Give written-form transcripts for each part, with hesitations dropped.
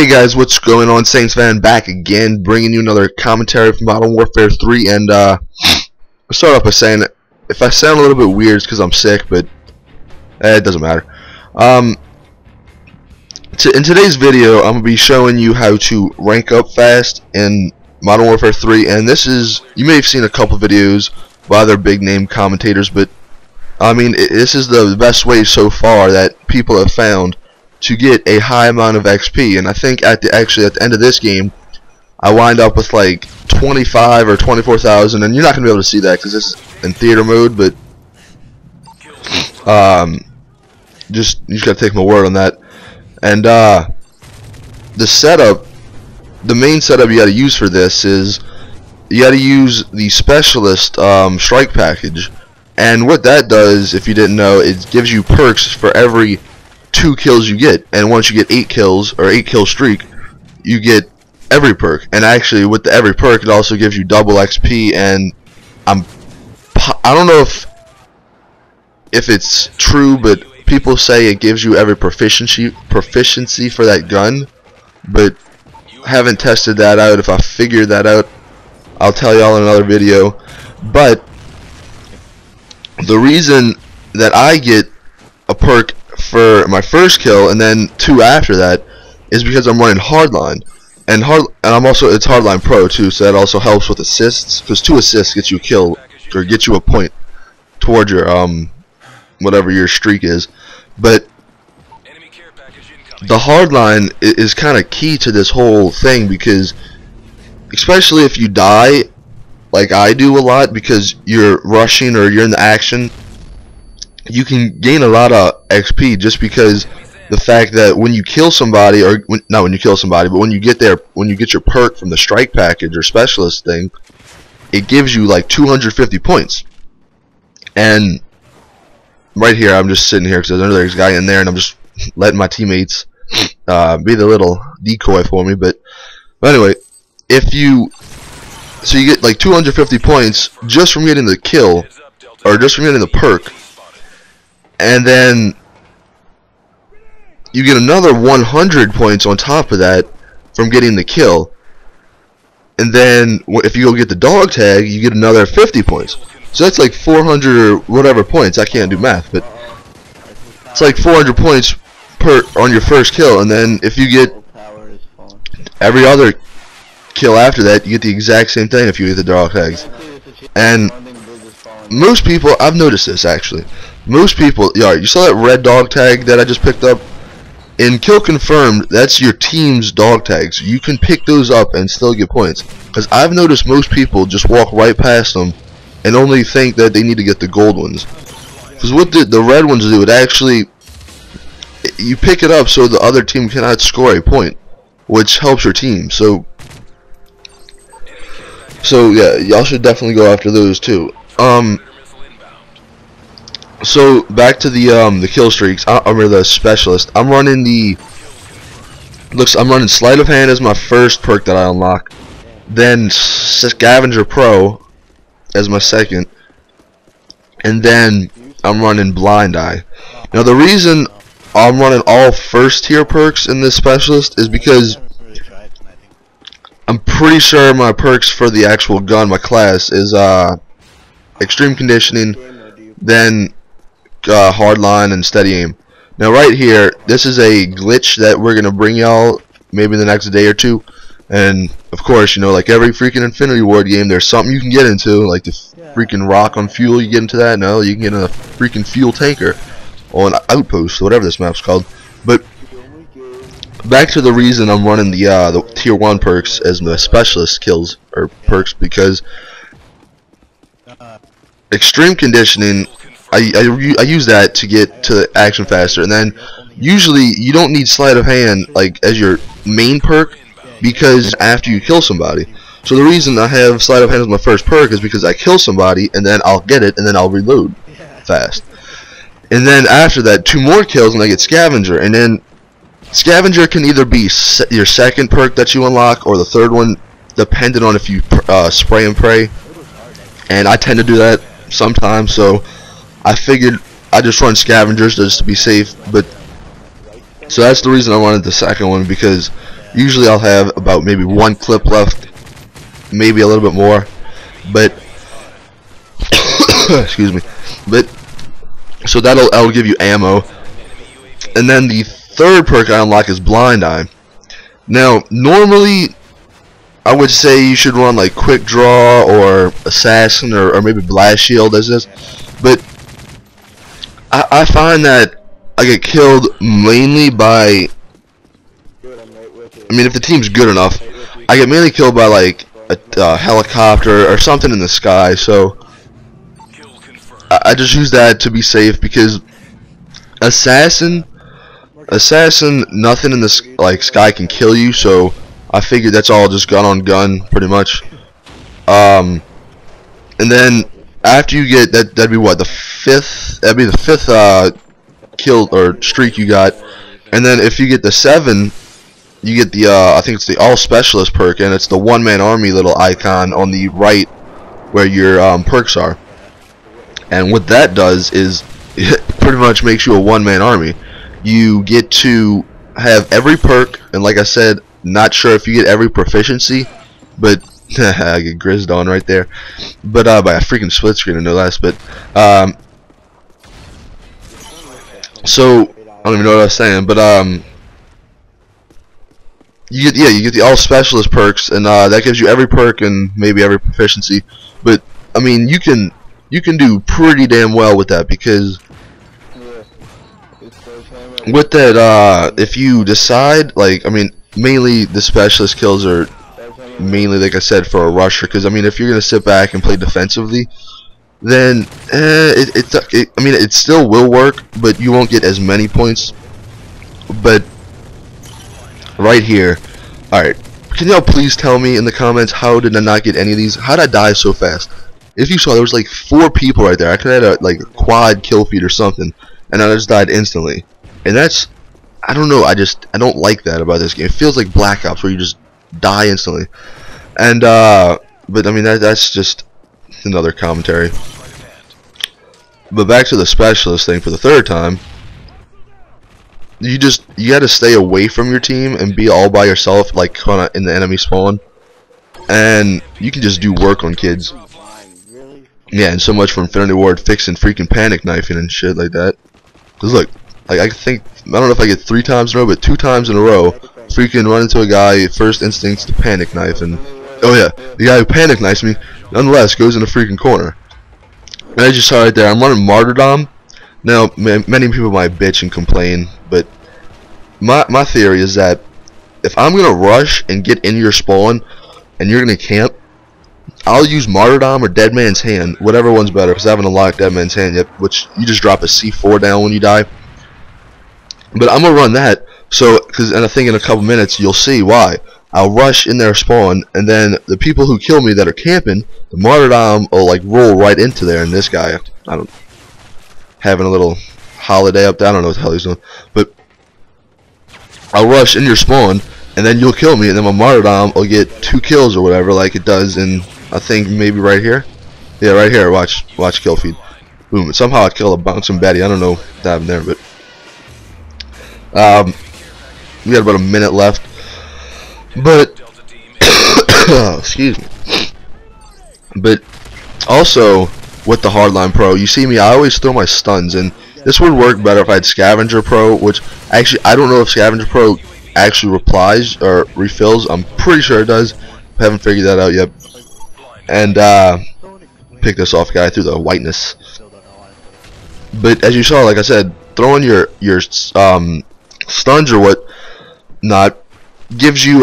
Hey guys, what's going on? Saints fan back again, bringing you another commentary from Modern Warfare 3. And I'll start off by saying, if I sound a little bit weird, it's because I'm sick, but it doesn't matter. In today's video, I'm gonna be showing you how to rank up fast in Modern Warfare 3. And this is, you may have seen a couple videos by other big name commentators, but I mean, this is the best way so far that people have found to get a high amount of XP. And I think actually at the end of this game, I wind up with like 25 or 24,000, and you're not gonna be able to see that because this is in theater mode. But you just gotta take my word on that. And the setup, the main setup you gotta use for this is you gotta use the specialist strike package. And what that does, if you didn't know, it gives you perks for every 2 kills you get, and once you get 8 kills or 8 kill streak, you get every perk. And actually, with the every perk, it also gives you double XP. And I don't know if it's true, but people say it gives you every proficiency for that gun, but haven't tested that out. If I figure that out, I'll tell y'all in another video. But the reason that I get a perk for my first kill and then 2 after that is because I'm running Hardline, and I'm also, it's Hardline Pro too, so that also helps with assists, because 2 assists gets you a kill or get you a point towards your whatever your streak is. But the Hardline is kind of key to this whole thing, because especially if you die like I do a lot because you're rushing or you're in the action, you can gain a lot of XP just because the fact that when you kill somebody, or not when you kill somebody, but when you get your perk from the strike package or specialist thing, it gives you like 250 points. And right here, I'm just sitting here because there's a guy in there, and I'm just letting my teammates be the little decoy for me. But anyway, so you get like 250 points just from getting the kill, or just from getting the perk, and then you get another 100 points on top of that from getting the kill. And then if you go get the dog tag, you get another 50 points. So that's like 400 or whatever points. I can't do math, but it's like 400 points on your first kill. And then if you get every other kill after that, you get the exact same thing if you get the dog tags. And most people, I've noticed this actually, most people, yeah, you saw that red dog tag that I just picked up? In Kill Confirmed, that's your team's dog tags. You can pick those up and still get points. Because I've noticed most people just walk right past them and only think that they need to get the gold ones. Because what the red ones do, it actually, you pick it up so the other team cannot score a point, which helps your team. So yeah, y'all should definitely go after those too. So back to the kill streaks. I'm the specialist. I'm running I'm running Sleight of Hand as my first perk that I unlock, then Scavenger Pro as my second, and then I'm running Blind Eye. Now the reason I'm running all first tier perks in this specialist is because I'm pretty sure my perks for the actual gun, my class, is Extreme Conditioning, then Hardline, and Steady Aim. Now right here, this is a glitch that we're gonna bring y'all maybe the next day or two. And of course, you know, like every freaking Infinity Ward game, there's something you can get into, like the freaking rock on fuel. You get into that? No, you can get in a freaking fuel tanker on Outpost, whatever this map's called. But back to the reason I'm running the tier 1 perks as my specialist kills or perks, because Extreme Conditioning, I use that to get to action faster. And then usually you don't need Sleight of Hand like as your main perk, because after you kill somebody. So the reason I have Sleight of Hand as my first perk is because I kill somebody and then I'll get it and then I'll reload fast. And then after that, 2 more kills and I get Scavenger. And then Scavenger can either be your second perk that you unlock or the third one, depending on if you spray and pray. And I tend to do that sometimes, so I figured I just run Scavengers just to be safe. But So that's the reason I wanted the second one, because usually I'll have about maybe one clip left, maybe a little bit more, but excuse me. But so that'll give you ammo, and then the third perk I unlock is Blind Eye. Now normally I would say you should run like Quick Draw or Assassin or maybe Blast Shield as this, but I find that I get killed mainly by, I mean, if the team's good enough, I get mainly killed by like a helicopter or something in the sky. So I just use that to be safe, because Assassin, nothing in the like sky can kill you. So I figured that's all just gun on gun pretty much. And then after you get that, that'd be what, the fifth? That'd be the fifth kill or streak you got. And then if you get the 7, you get the I think it's the All Specialist perk, and it's the one-man army little icon on the right where your perks are. And what that does is it pretty much makes you a one-man army. You get to have every perk, and like I said, not sure if you get every proficiency, but I get grizzed on right there, but by a freaking split screen, no less. But so I don't even know what I was saying, but you get the All Specialist perks, and that gives you every perk and maybe every proficiency. But I mean, you can do pretty damn well with that, because with that, if you decide, like, I mean, mainly the specialist kills are mainly, like I said, for a rusher, because I mean, if you're gonna sit back and play defensively, then I mean, it still will work, but you won't get as many points. But right here, alright, can y'all please tell me in the comments, how did I not get any of these? How did I die so fast? If you saw, there was like 4 people right there. I could have had like a quad kill feed or something, and I just died instantly. And that's, I don't know, I don't like that about this game. It feels like Black Ops, where you just die instantly. And but I mean, that's just another commentary. But back to the specialist thing for the third time. You gotta stay away from your team and be all by yourself, like kinda in the enemy spawn, and you can just do work on kids. Yeah, and so much for Infinity Ward fixing freaking panic knifing and shit like that. Cause look, like, I think, I don't know if I get 3 times in a row, but 2 times in a row, freaking run into a guy, first instincts to panic knife, and oh yeah, the guy who panic knifes me, nonetheless, goes in the freaking corner. And as you saw right there, I'm running Martyrdom. Now, many people might bitch and complain, but my theory is that if I'm gonna rush and get in your spawn, and you're gonna camp, I'll use Martyrdom or Dead Man's Hand, whatever one's better, because I haven't unlocked Dead Man's Hand yet, which you just drop a C4 down when you die. But I'm gonna run that, so, and I think in a couple minutes you'll see why. I'll rush in their spawn, and then the people who kill me that are camping, the Martyrdom will like roll right into there, and this guy, I don't, having a little holiday up there, I don't know what the hell he's doing, but I'll rush in your spawn, and then you'll kill me, and then my Martyrdom will get 2 kills or whatever, like it does in, I think maybe right here. Yeah, right here. Watch kill feed. Boom. Somehow I killed a bouncing Betty. I don't know what happened there, but we got about a minute left. But excuse me. But also with the Hardline Pro, you see me, I always throw my stuns, and this would work better if I had Scavenger Pro, which actually I don't know if Scavenger Pro actually replies or refills. I'm pretty sure it does. I haven't figured that out yet. And pick this off, guy, through the whiteness. But as you saw, like I said, throwing your stuns or what not gives you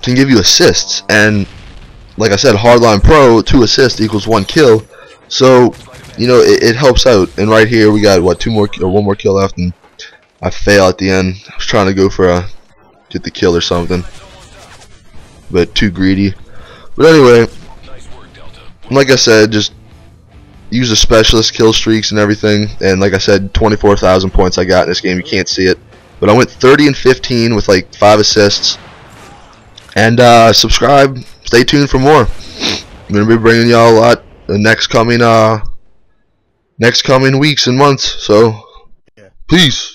can give you assists, and like I said, Hardline Pro, 2 assists equals 1 kill. So you know it helps out. And right here we got what, 2 more or 1 more kill left, and I fail at the end. I was trying to go for get the kill or something, but too greedy. But anyway, like I said, just use the specialist kill streaks and everything, and like I said, 24,000 points I got in this game. You can't see it, but I went 30 and 15 with like 5 assists. And subscribe, stay tuned for more. I'm gonna be bringing y'all a lot the next coming weeks and months. So peace.